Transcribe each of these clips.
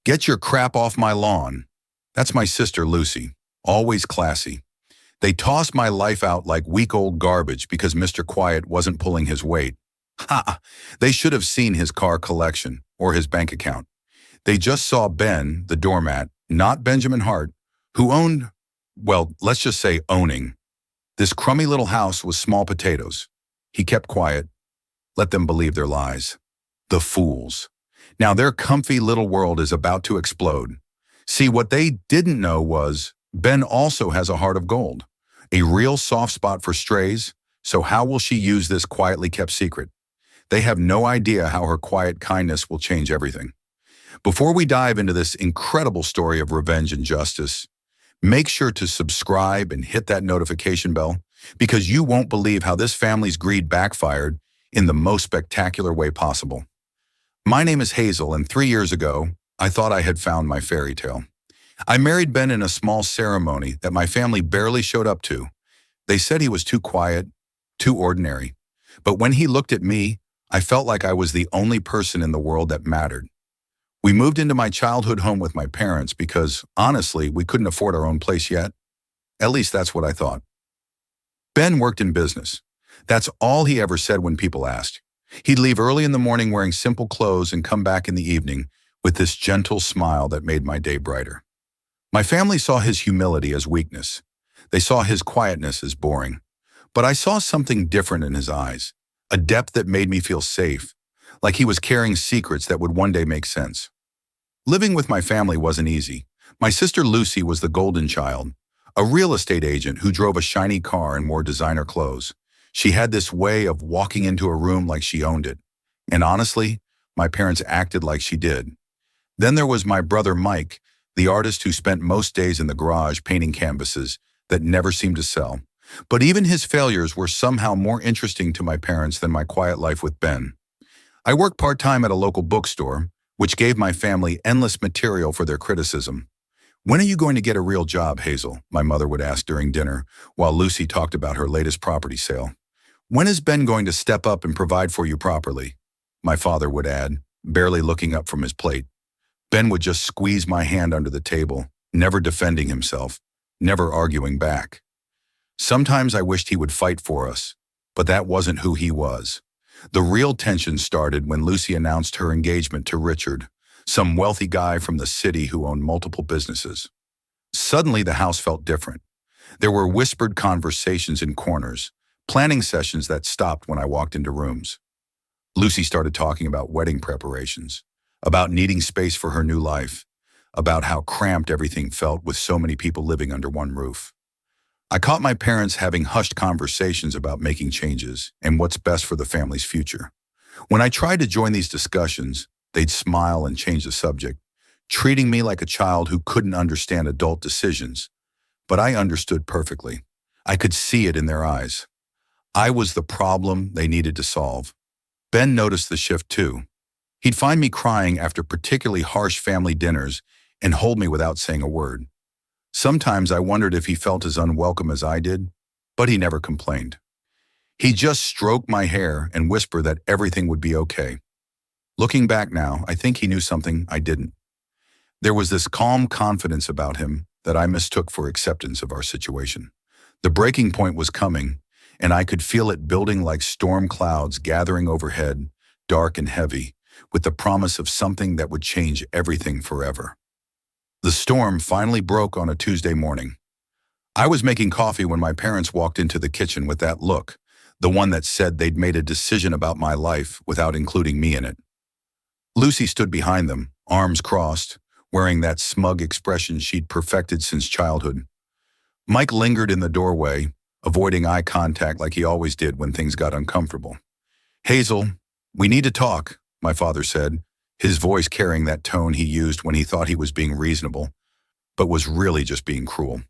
Get your crap off my lawn. That's my sister Lucy, always classy. They tossed my life out like week-old garbage because Mr. Quiet wasn't pulling his weight. Ha! They should have seen his car collection or his bank account. They just saw Ben, the doormat, not Benjamin Hart, who owned, well, let's just say owning. This crummy little house was small potatoes. He kept quiet. Let them believe their lies. The fools. Now their comfy little world is about to explode. See, what they didn't know was Ben also has a heart of gold, a real soft spot for strays, so how will she use this quietly kept secret? They have no idea how her quiet kindness will change everything. Before we dive into this incredible story of revenge and justice, make sure to subscribe and hit that notification bell because you won't believe how this family's greed backfired in the most spectacular way possible. My name is Hazel, and 3 years ago, I thought I had found my fairy tale. I married Ben in a small ceremony that my family barely showed up to. They said he was too quiet, too ordinary. But when he looked at me, I felt like I was the only person in the world that mattered. We moved into my childhood home with my parents because, honestly, we couldn't afford our own place yet. At least that's what I thought. Ben worked in business. That's all he ever said when people asked. He'd leave early in the morning wearing simple clothes and come back in the evening with this gentle smile that made my day brighter. My family saw his humility as weakness. They saw his quietness as boring. But I saw something different in his eyes, a depth that made me feel safe, like he was carrying secrets that would one day make sense. Living with my family wasn't easy. My sister Lucy was the golden child, a real estate agent who drove a shiny car and wore designer clothes. She had this way of walking into a room like she owned it. And honestly, my parents acted like she did. Then there was my brother Mike, the artist who spent most days in the garage painting canvases that never seemed to sell. But even his failures were somehow more interesting to my parents than my quiet life with Ben. I worked part-time at a local bookstore, which gave my family endless material for their criticism. "When are you going to get a real job, Hazel?" my mother would ask during dinner, while Lucy talked about her latest property sale. "When is Ben going to step up and provide for you properly?" my father would add, barely looking up from his plate. Ben would just squeeze my hand under the table, never defending himself, never arguing back. Sometimes I wished he would fight for us, but that wasn't who he was. The real tension started when Lucy announced her engagement to Richard, some wealthy guy from the city who owned multiple businesses. Suddenly, the house felt different. There were whispered conversations in corners, planning sessions that stopped when I walked into rooms. Lucy started talking about wedding preparations, about needing space for her new life, about how cramped everything felt with so many people living under one roof. I caught my parents having hushed conversations about making changes and what's best for the family's future. When I tried to join these discussions, they'd smile and change the subject, treating me like a child who couldn't understand adult decisions. But I understood perfectly. I could see it in their eyes. I was the problem they needed to solve. Ben noticed the shift too. He'd find me crying after particularly harsh family dinners and hold me without saying a word. Sometimes I wondered if he felt as unwelcome as I did, but he never complained. He just stroked my hair and whispered that everything would be okay. Looking back now, I think he knew something I didn't. There was this calm confidence about him that I mistook for acceptance of our situation. The breaking point was coming, and I could feel it building like storm clouds gathering overhead, dark and heavy, with the promise of something that would change everything forever. The storm finally broke on a Tuesday morning. I was making coffee when my parents walked into the kitchen with that look, the one that said they'd made a decision about my life without including me in it. Lucy stood behind them, arms crossed, wearing that smug expression she'd perfected since childhood. Mike lingered in the doorway, avoiding eye contact like he always did when things got uncomfortable. "Hazel, we need to talk," my father said, his voice carrying that tone he used when he thought he was being reasonable, but was really just being cruel.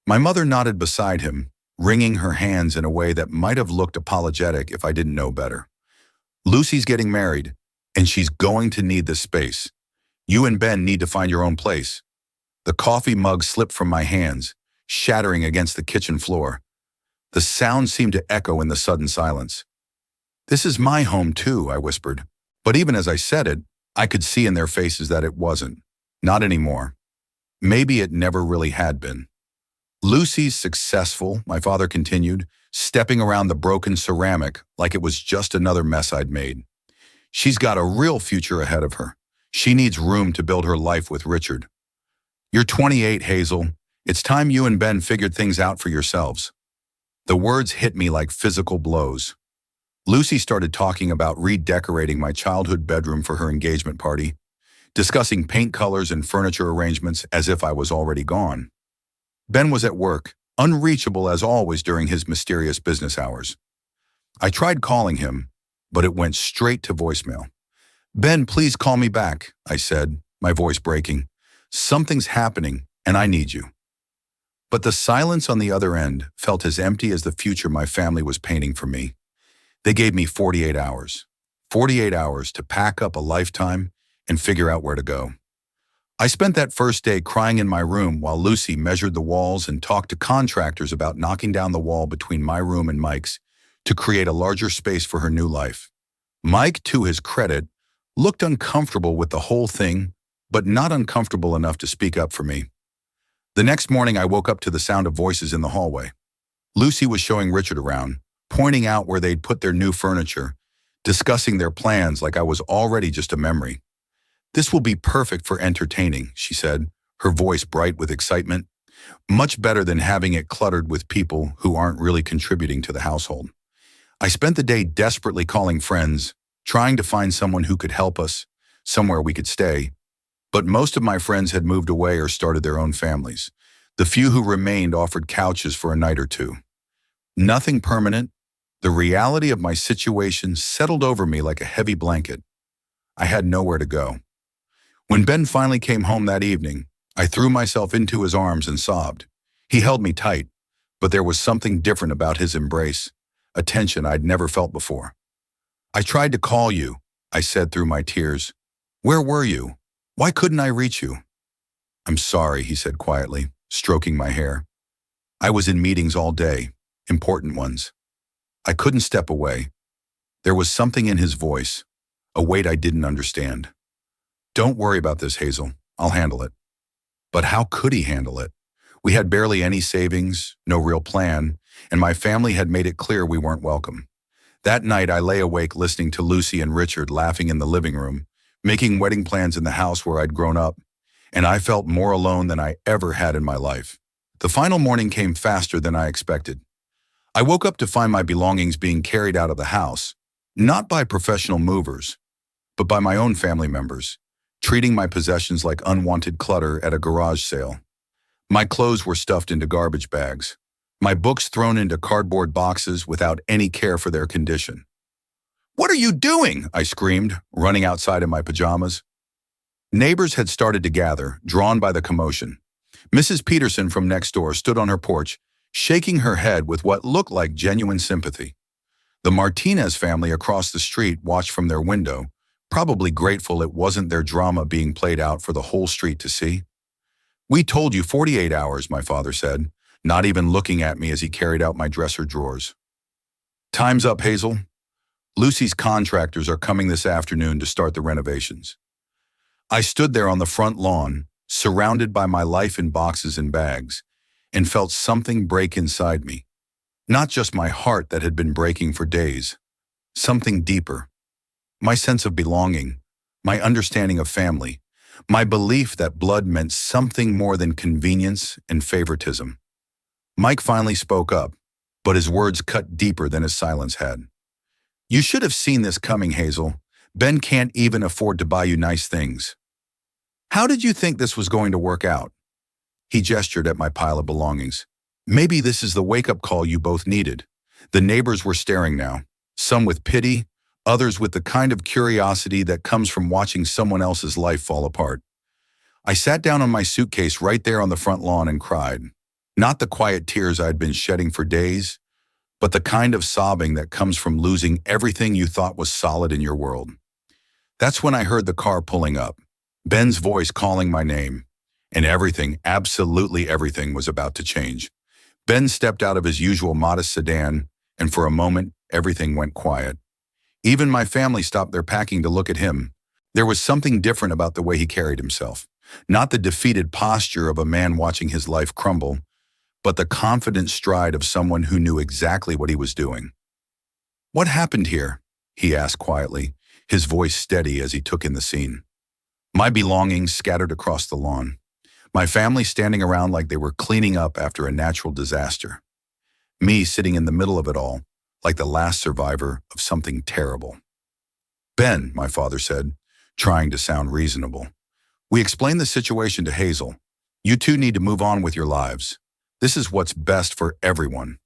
My mother nodded beside him, wringing her hands in a way that might have looked apologetic if I didn't know better. "Lucy's getting married, and she's going to need this space. You and Ben need to find your own place." The coffee mug slipped from my hands, shattering against the kitchen floor. The sound seemed to echo in the sudden silence. "This is my home too," I whispered. But even as I said it, I could see in their faces that it wasn't. Not anymore. Maybe it never really had been. Lucy's successful, my father continued, stepping around the broken ceramic like it was just another mess I'd made. She's got a real future ahead of her. She needs room to build her life with Richard. You're 28, Hazel. It's time you and Ben figured things out for yourselves. The words hit me like physical blows. Lucy started talking about redecorating my childhood bedroom for her engagement party, discussing paint colors and furniture arrangements as if I was already gone. Ben was at work, unreachable as always during his mysterious business hours. I tried calling him, but it went straight to voicemail. Ben, please call me back, I said, my voice breaking. Something's happening, and I need you. But the silence on the other end felt as empty as the future my family was painting for me. They gave me 48 hours. 48 hours to pack up a lifetime and figure out where to go. I spent that first day crying in my room while Lucy measured the walls and talked to contractors about knocking down the wall between my room and Mike's to create a larger space for her new life. Mike, to his credit, looked uncomfortable with the whole thing, but not uncomfortable enough to speak up for me. The next morning, I woke up to the sound of voices in the hallway. Lucy was showing Richard around, pointing out where they'd put their new furniture, discussing their plans like I was already just a memory. This will be perfect for entertaining, she said, her voice bright with excitement. Much better than having it cluttered with people who aren't really contributing to the household. I spent the day desperately calling friends, trying to find someone who could help us, somewhere we could stay. But most of my friends had moved away or started their own families. The few who remained offered couches for a night or two. Nothing permanent. The reality of my situation settled over me like a heavy blanket. I had nowhere to go. When Ben finally came home that evening, I threw myself into his arms and sobbed. He held me tight, but there was something different about his embrace, a tension I'd never felt before. I tried to call you, I said through my tears. Where were you? Why couldn't I reach you? I'm sorry, he said quietly, stroking my hair. I was in meetings all day, important ones. I couldn't step away. There was something in his voice, a weight I didn't understand. Don't worry about this, Hazel. I'll handle it. But how could he handle it? We had barely any savings, no real plan, and my family had made it clear we weren't welcome. That night, I lay awake listening to Lucy and Richard laughing in the living room, making wedding plans in the house where I'd grown up, and I felt more alone than I ever had in my life. The final morning came faster than I expected. I woke up to find my belongings being carried out of the house, not by professional movers, but by my own family members, treating my possessions like unwanted clutter at a garage sale. My clothes were stuffed into garbage bags, my books thrown into cardboard boxes without any care for their condition. What are you doing? I screamed, running outside in my pajamas. Neighbors had started to gather, drawn by the commotion. Mrs. Peterson from next door stood on her porch, shaking her head with what looked like genuine sympathy. The Martinez family across the street watched from their window, probably grateful it wasn't their drama being played out for the whole street to see. We told you 48 hours, my father said, not even looking at me as he carried out my dresser drawers. Time's up, Hazel. Lucy's contractors are coming this afternoon to start the renovations. I stood there on the front lawn, surrounded by my life in boxes and bags, and felt something break inside me. Not just my heart that had been breaking for days, something deeper. My sense of belonging, my understanding of family, my belief that blood meant something more than convenience and favoritism. Mike finally spoke up, but his words cut deeper than his silence had. You should have seen this coming, Hazel. Ben can't even afford to buy you nice things. How did you think this was going to work out? He gestured at my pile of belongings. Maybe this is the wake-up call you both needed. The neighbors were staring now, some with pity, others with the kind of curiosity that comes from watching someone else's life fall apart. I sat down on my suitcase right there on the front lawn and cried. Not the quiet tears I'd been shedding for days, but the kind of sobbing that comes from losing everything you thought was solid in your world. That's when I heard the car pulling up, Ben's voice calling my name, and everything, absolutely everything, was about to change. Ben stepped out of his usual modest sedan, and for a moment, everything went quiet. Even my family stopped their packing to look at him. There was something different about the way he carried himself. Not the defeated posture of a man watching his life crumble, but the confident stride of someone who knew exactly what he was doing. "What happened here?" he asked quietly, his voice steady as he took in the scene. My belongings scattered across the lawn. My family standing around like they were cleaning up after a natural disaster. Me sitting in the middle of it all, like the last survivor of something terrible. "Ben," my father said, trying to sound reasonable. "We explained the situation to Hazel. You two need to move on with your lives. This is what's best for everyone."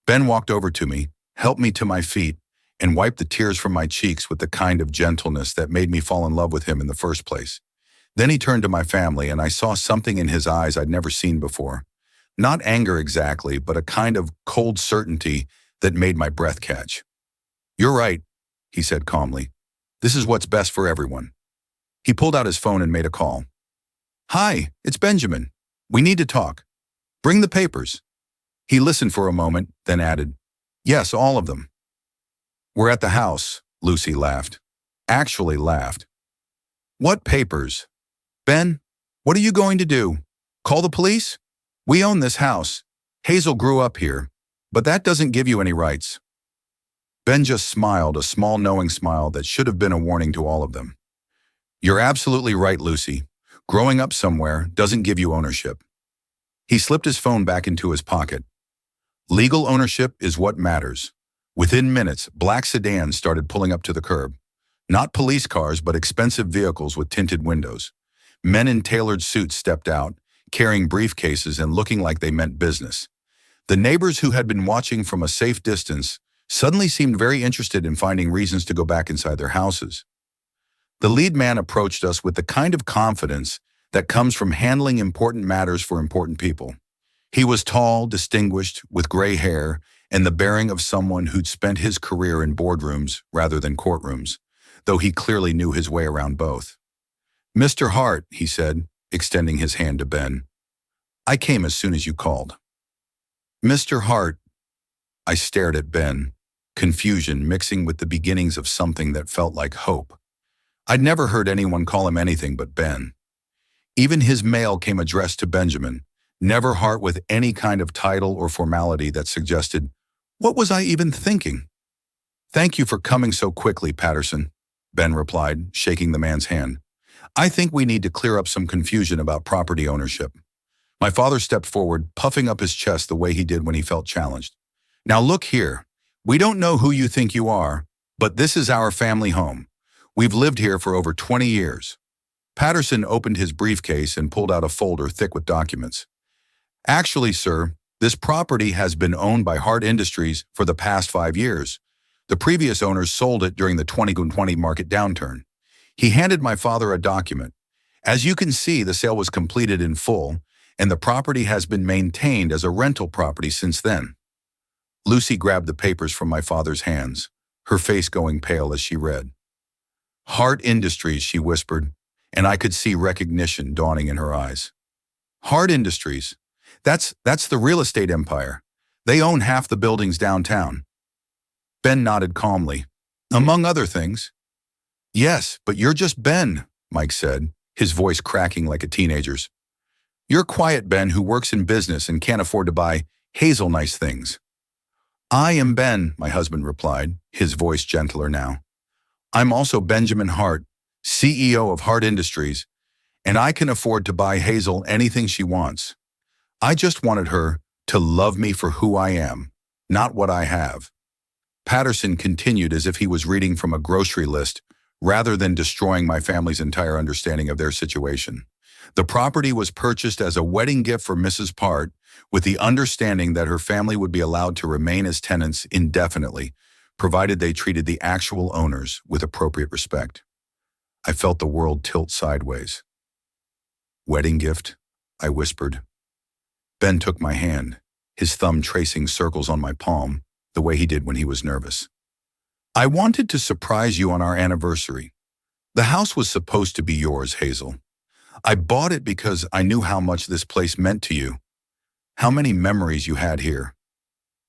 Ben walked over to me, helped me to my feet, and wiped the tears from my cheeks with the kind of gentleness that made me fall in love with him in the first place. Then he turned to my family, and I saw something in his eyes I'd never seen before. Not anger exactly, but a kind of cold certainty that made my breath catch. "You're right," he said calmly. "This is what's best for everyone." He pulled out his phone and made a call. "Hi, it's Benjamin. We need to talk. Bring the papers." He listened for a moment, then added, "Yes, all of them." "We're at the house," Lucy laughed. Actually laughed. "What papers? Ben, what are you going to do? Call the police? We own this house. Hazel grew up here, but that doesn't give you any rights." Ben just smiled, a small knowing smile that should have been a warning to all of them. "You're absolutely right, Lucy. Growing up somewhere doesn't give you ownership." He slipped his phone back into his pocket. "Legal ownership is what matters." Within minutes, black sedans started pulling up to the curb. Not police cars, but expensive vehicles with tinted windows. Men in tailored suits stepped out, carrying briefcases and looking like they meant business. The neighbors who had been watching from a safe distance suddenly seemed very interested in finding reasons to go back inside their houses. The lead man approached us with the kind of confidence that comes from handling important matters for important people. He was tall, distinguished, with gray hair, and the bearing of someone who'd spent his career in boardrooms rather than courtrooms, though he clearly knew his way around both. "Mr. Hart," he said, extending his hand to Ben. "I came as soon as you called." "Mr. Hart." I stared at Ben, confusion mixing with the beginnings of something that felt like hope. I'd never heard anyone call him anything but Ben. Even his mail came addressed to Benjamin, never Hart with any kind of title or formality that suggested, what was I even thinking? "Thank you for coming so quickly, Patterson," Ben replied, shaking the man's hand. "I think we need to clear up some confusion about property ownership." My father stepped forward, puffing up his chest the way he did when he felt challenged. "Now look here, we don't know who you think you are, but this is our family home. We've lived here for over 20 years. Patterson opened his briefcase and pulled out a folder thick with documents. "Actually, sir, this property has been owned by Hart Industries for the past 5 years. The previous owners sold it during the 2020 market downturn." He handed my father a document. "As you can see, the sale was completed in full, and the property has been maintained as a rental property since then." Lucy grabbed the papers from my father's hands, her face going pale as she read. "Hart Industries," she whispered, and I could see recognition dawning in her eyes. "Hart Industries. That's the real estate empire. They own half the buildings downtown." Ben nodded calmly. "Among other things." "Yes, but you're just Ben," Mike said, his voice cracking like a teenager's. "You're quiet Ben who works in business and can't afford to buy Hazel nice things." "I am Ben," my husband replied, his voice gentler now. "I'm also Benjamin Hart, CEO of Hart Industries, and I can afford to buy Hazel anything she wants. I just wanted her to love me for who I am, not what I have." Patterson continued as if he was reading from a grocery list rather than destroying my family's entire understanding of their situation. "The property was purchased as a wedding gift for Mrs. Part, with the understanding that her family would be allowed to remain as tenants indefinitely, provided they treated the actual owners with appropriate respect." I felt the world tilt sideways. "Wedding gift?" I whispered. Ben took my hand, his thumb tracing circles on my palm, the way he did when he was nervous. "I wanted to surprise you on our anniversary. The house was supposed to be yours, Hazel. I bought it because I knew how much this place meant to you, how many memories you had here."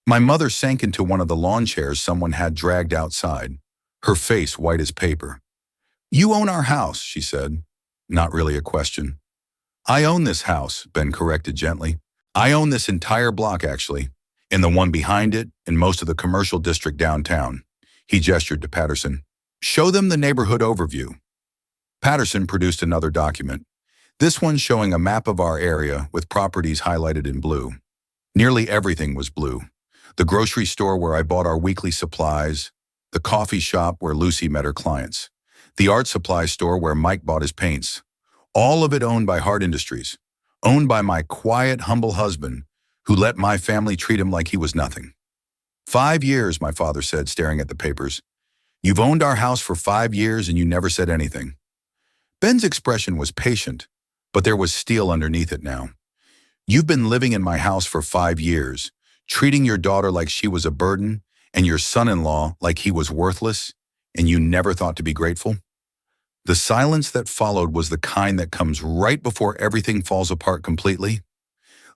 My mother sank into one of the lawn chairs someone had dragged outside, her face white as paper. "You own our house," she said. Not really a question. I own this house, Ben corrected gently. I own this entire block, actually, and the one behind it, and most of the commercial district downtown. He gestured to Patterson. Show them the neighborhood overview. Patterson produced another document, this one showing a map of our area with properties highlighted in blue. Nearly everything was blue. The grocery store where I bought our weekly supplies, the coffee shop where Lucy met her clients, the art supply store where Mike bought his paints. All of it owned by Hart Industries, owned by my quiet, humble husband, who let my family treat him like he was nothing. 5 years, my father said, staring at the papers. You've owned our house for 5 years and you never said anything. Ben's expression was patient, but there was steel underneath it now. You've been living in my house for 5 years, treating your daughter like she was a burden and your son-in-law like he was worthless, and you never thought to be grateful? The silence that followed was the kind that comes right before everything falls apart completely.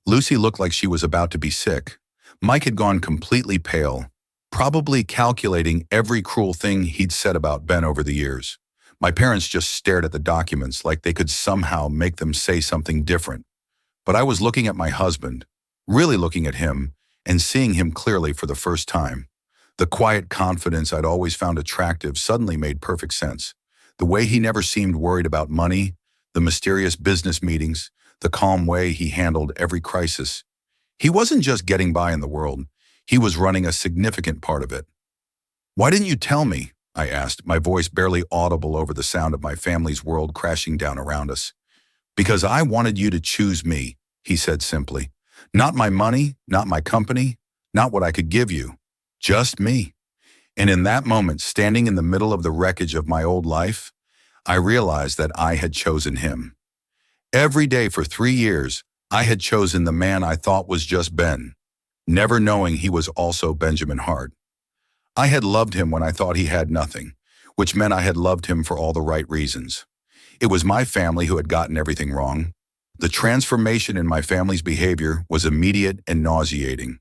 Lucy looked like she was about to be sick. Mike had gone completely pale, probably calculating every cruel thing he'd said about Ben over the years. My parents just stared at the documents like they could somehow make them say something different. But I was looking at my husband, really looking at him, and seeing him clearly for the first time. The quiet confidence I'd always found attractive suddenly made perfect sense. The way he never seemed worried about money, the mysterious business meetings, the calm way he handled every crisis. He wasn't just getting by in the world, he was running a significant part of it. Why didn't you tell me? I asked, my voice barely audible over the sound of my family's world crashing down around us. Because I wanted you to choose me, he said simply. Not my money, not my company, not what I could give you. Just me. And in that moment, standing in the middle of the wreckage of my old life, I realized that I had chosen him. Every day for 3 years, I had chosen the man I thought was just Ben, never knowing he was also Benjamin Hart. I had loved him when I thought he had nothing, which meant I had loved him for all the right reasons. It was my family who had gotten everything wrong. The transformation in my family's behavior was immediate and nauseating.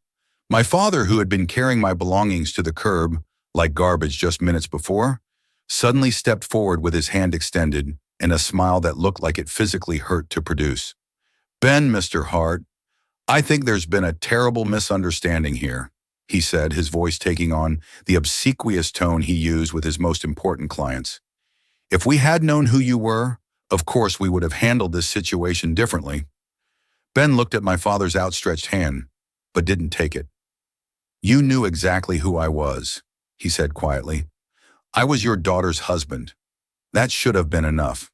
My father, who had been carrying my belongings to the curb like garbage just minutes before, suddenly stepped forward with his hand extended and a smile that looked like it physically hurt to produce. Ben, Mr. Hart, I think there's been a terrible misunderstanding here, he said, his voice taking on the obsequious tone he used with his most important clients. If we had known who you were, of course we would have handled this situation differently. Ben looked at my father's outstretched hand, but didn't take it. You knew exactly who I was, he said quietly. I was your daughter's husband. That should have been enough.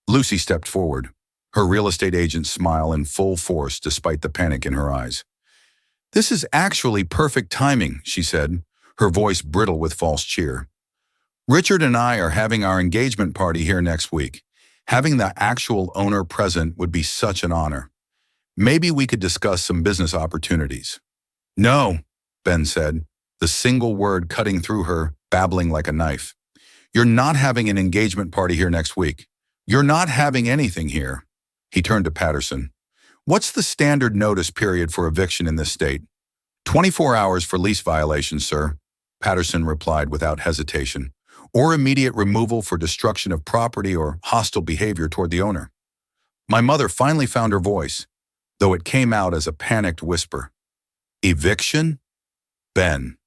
Lucy stepped forward, her real estate agent's smile in full force despite the panic in her eyes. This is actually perfect timing, she said, her voice brittle with false cheer. Richard and I are having our engagement party here next week. Having the actual owner present would be such an honor. Maybe we could discuss some business opportunities. No, Ben said, the single word cutting through her, babbling like a knife. You're not having an engagement party here next week. You're not having anything here. He turned to Patterson. What's the standard notice period for eviction in this state? 24 hours for lease violations, sir, Patterson replied without hesitation, or immediate removal for destruction of property or hostile behavior toward the owner. My mother finally found her voice, though it came out as a panicked whisper. Eviction? Ben.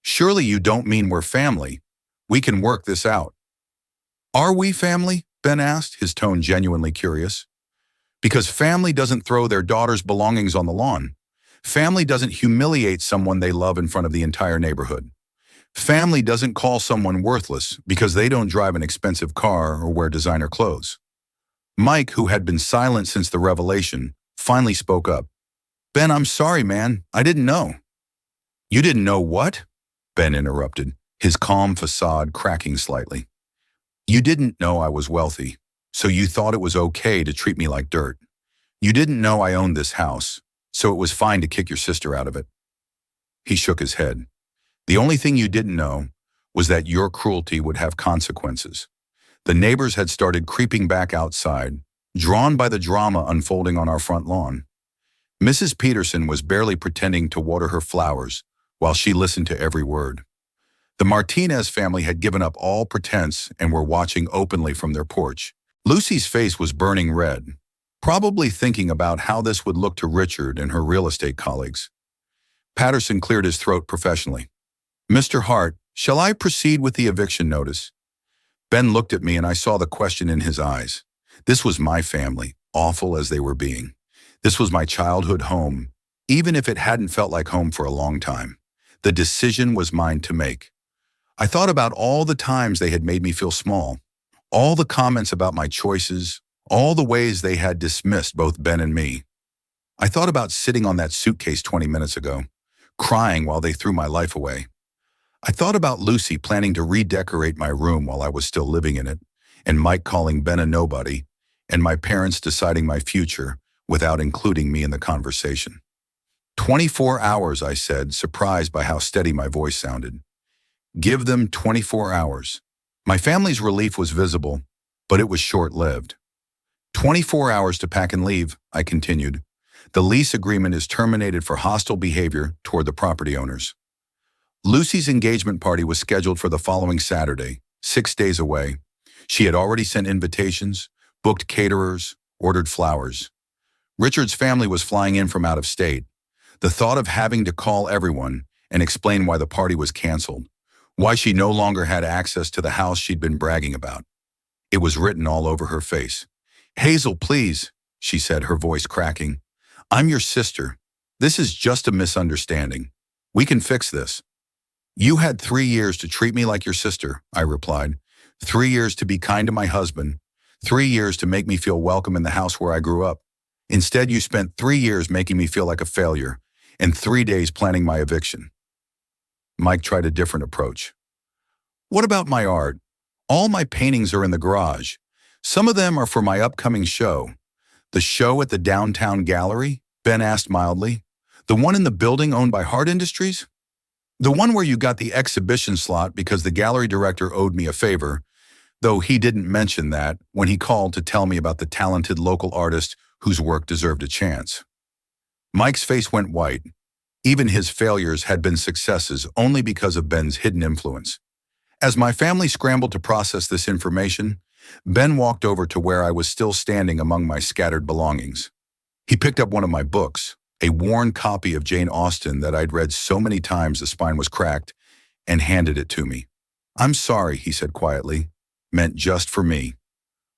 Surely you don't mean we're family. We can work this out. Are we family? Ben asked, his tone genuinely curious. Because family doesn't throw their daughter's belongings on the lawn. Family doesn't humiliate someone they love in front of the entire neighborhood. Family doesn't call someone worthless because they don't drive an expensive car or wear designer clothes. Mike, who had been silent since the revelation, finally spoke up. Ben, I'm sorry, man. I didn't know. You didn't know what? Ben interrupted, his calm facade cracking slightly. You didn't know I was wealthy, so you thought it was okay to treat me like dirt. You didn't know I owned this house, so it was fine to kick your sister out of it. He shook his head. The only thing you didn't know was that your cruelty would have consequences. The neighbors had started creeping back outside, drawn by the drama unfolding on our front lawn. Mrs. Peterson was barely pretending to water her flowers while she listened to every word. The Martinez family had given up all pretense and were watching openly from their porch. Lucy's face was burning red, probably thinking about how this would look to Richard and her real estate colleagues. Patterson cleared his throat professionally. "Mr. Hart, shall I proceed with the eviction notice?" Ben looked at me and I saw the question in his eyes. This was my family, awful as they were being. This was my childhood home, even if it hadn't felt like home for a long time. The decision was mine to make. I thought about all the times they had made me feel small, all the comments about my choices, all the ways they had dismissed both Ben and me. I thought about sitting on that suitcase 20 minutes ago, crying while they threw my life away. I thought about Lucy planning to redecorate my room while I was still living in it, and Mike calling Ben a nobody, and my parents deciding my future without including me in the conversation. 24 hours, I said, surprised by how steady my voice sounded. Give them 24 hours. My family's relief was visible, but it was short-lived. 24 hours to pack and leave, I continued. The lease agreement is terminated for hostile behavior toward the property owners. Lucy's engagement party was scheduled for the following Saturday, 6 days away. She had already sent invitations, booked caterers, ordered flowers. Richard's family was flying in from out of state. The thought of having to call everyone and explain why the party was canceled, why she no longer had access to the house she'd been bragging about. It was written all over her face. "Hazel, please," she said, her voice cracking. "I'm your sister. This is just a misunderstanding. We can fix this." "You had 3 years to treat me like your sister," I replied. 3 years to be kind to my husband. 3 years to make me feel welcome in the house where I grew up. Instead, you spent 3 years making me feel like a failure and 3 days planning my eviction. Mike tried a different approach. "What about my art? All my paintings are in the garage. Some of them are for my upcoming show." "The show at the downtown gallery?" Ben asked mildly. "The one in the building owned by Hart Industries?" "The one where you got the exhibition slot because the gallery director owed me a favor, though he didn't mention that when he called to tell me about the talented local artist whose work deserved a chance." Mike's face went white. Even his failures had been successes only because of Ben's hidden influence. As my family scrambled to process this information, Ben walked over to where I was still standing among my scattered belongings. He picked up one of my books, a worn copy of Jane Austen that I'd read so many times the spine was cracked, and handed it to me. "I'm sorry," he said quietly, "meant just for me.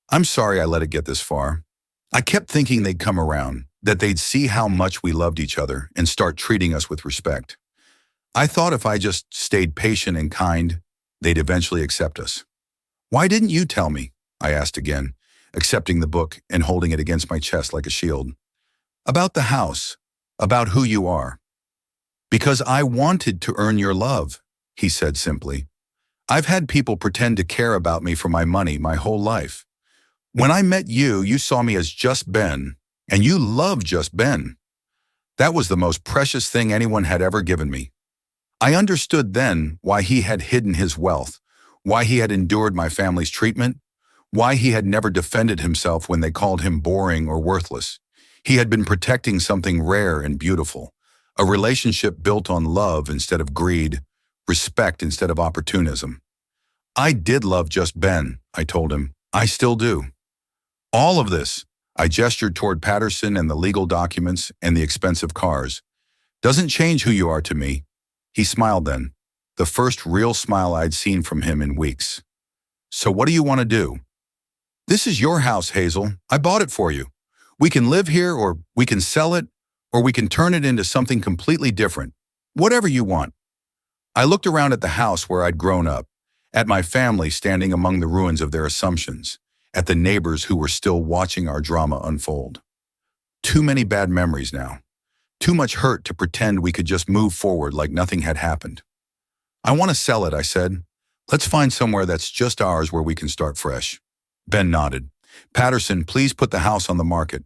I'm sorry I let it get this far. I kept thinking they'd come around, that they'd see how much we loved each other and start treating us with respect. I thought if I just stayed patient and kind, they'd eventually accept us." "Why didn't you tell me?" I asked again, accepting the book and holding it against my chest like a shield. "About the house, about who you are." "Because I wanted to earn your love," he said simply. "I've had people pretend to care about me for my money my whole life. When I met you, you saw me as just Ben, and you loved just Ben. That was the most precious thing anyone had ever given me. I understood then why he had hidden his wealth, why he had endured my family's treatment, why he had never defended himself when they called him boring or worthless. He had been protecting something rare and beautiful, a relationship built on love instead of greed, respect instead of opportunism. I did love just Ben, I told him. I still do. All of this, I gestured toward Patterson and the legal documents and the expensive cars, doesn't change who you are to me." He smiled then, the first real smile I'd seen from him in weeks. "So what do you want to do?" "This is your house, Hazel. I bought it for you. We can live here, or we can sell it, or we can turn it into something completely different. Whatever you want." I looked around at the house where I'd grown up, at my family standing among the ruins of their assumptions, at the neighbors who were still watching our drama unfold. Too many bad memories now. Too much hurt to pretend we could just move forward like nothing had happened. "I want to sell it," I said. "Let's find somewhere that's just ours where we can start fresh." Ben nodded. "Patterson, please put the house on the market.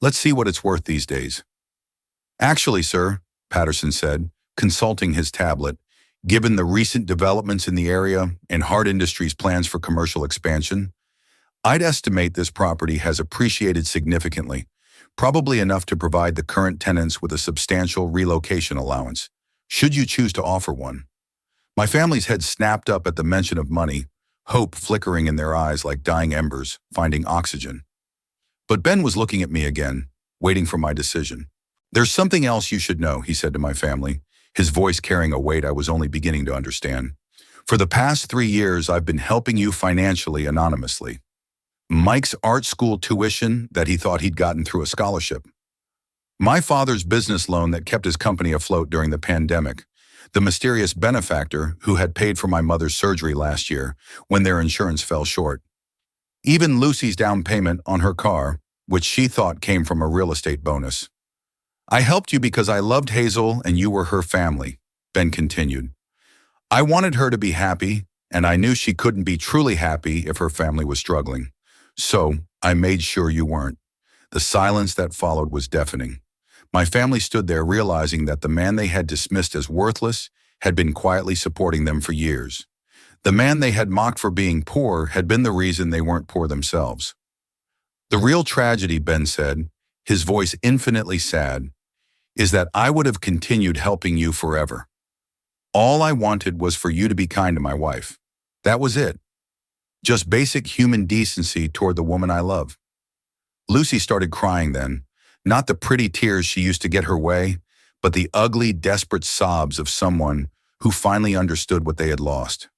Let's see what it's worth these days." "Actually, sir," Patterson said, consulting his tablet, "given the recent developments in the area and Hart Industries' plans for commercial expansion, I'd estimate this property has appreciated significantly, probably enough to provide the current tenants with a substantial relocation allowance, should you choose to offer one." My family's head snapped up at the mention of money, hope flickering in their eyes like dying embers, finding oxygen. But Ben was looking at me again, waiting for my decision. "There's something else you should know," he said to my family, his voice carrying a weight I was only beginning to understand. "For the past 3 years, I've been helping you financially anonymously. Mike's art school tuition that he thought he'd gotten through a scholarship. My father's business loan that kept his company afloat during the pandemic. The mysterious benefactor who had paid for my mother's surgery last year when their insurance fell short. Even Lucy's down payment on her car, which she thought came from a real estate bonus. I helped you because I loved Hazel and you were her family," Ben continued. "I wanted her to be happy, and I knew she couldn't be truly happy if her family was struggling. So I made sure you weren't." The silence that followed was deafening. My family stood there realizing that the man they had dismissed as worthless had been quietly supporting them for years. The man they had mocked for being poor had been the reason they weren't poor themselves. "The real tragedy," Ben said, his voice infinitely sad, "is that I would have continued helping you forever. All I wanted was for you to be kind to my wife. That was it. Just basic human decency toward the woman I love." Lucy started crying then, not the pretty tears she used to get her way, but the ugly, desperate sobs of someone who finally understood what they had lost.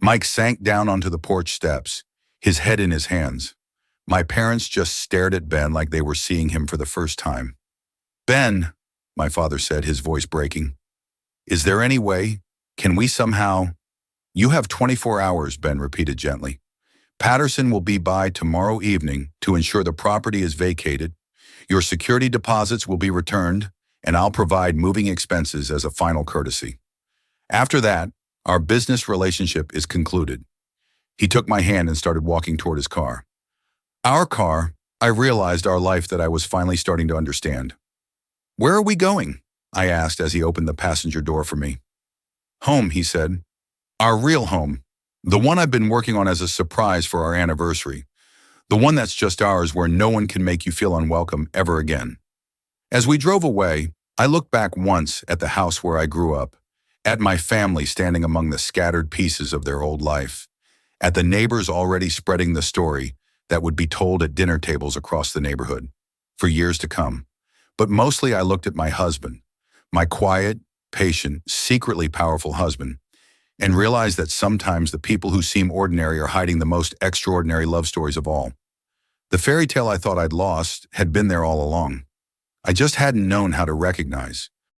Mike sank down onto the porch steps, his head in his hands. My parents just stared at Ben like they were seeing him for the first time. "Ben," my father said, his voice breaking, "is there any way? Can we somehow—" "You have 24 hours, Ben repeated gently. "Patterson will be by tomorrow evening to ensure the property is vacated. Your security deposits will be returned, and I'll provide moving expenses as a final courtesy. After that, our business relationship is concluded." He took my hand and started walking toward his car. Our car, I realized our life that I was finally starting to understand. "Where are we going?" I asked as he opened the passenger door for me. "Home," he said. "Our real home. The one I've been working on as a surprise for our anniversary. The one that's just ours where no one can make you feel unwelcome ever again." As we drove away, I looked back once at the house where I grew up, at my family standing among the scattered pieces of their old life, at the neighbors already spreading the story that would be told at dinner tables across the neighborhood, for years to come. But mostly I looked at my husband, my quiet, patient, secretly powerful husband, and realized that sometimes the people who seem ordinary are hiding the most extraordinary love stories of all. The fairy tale I thought I'd lost had been there all along. I just hadn't known how to recognize.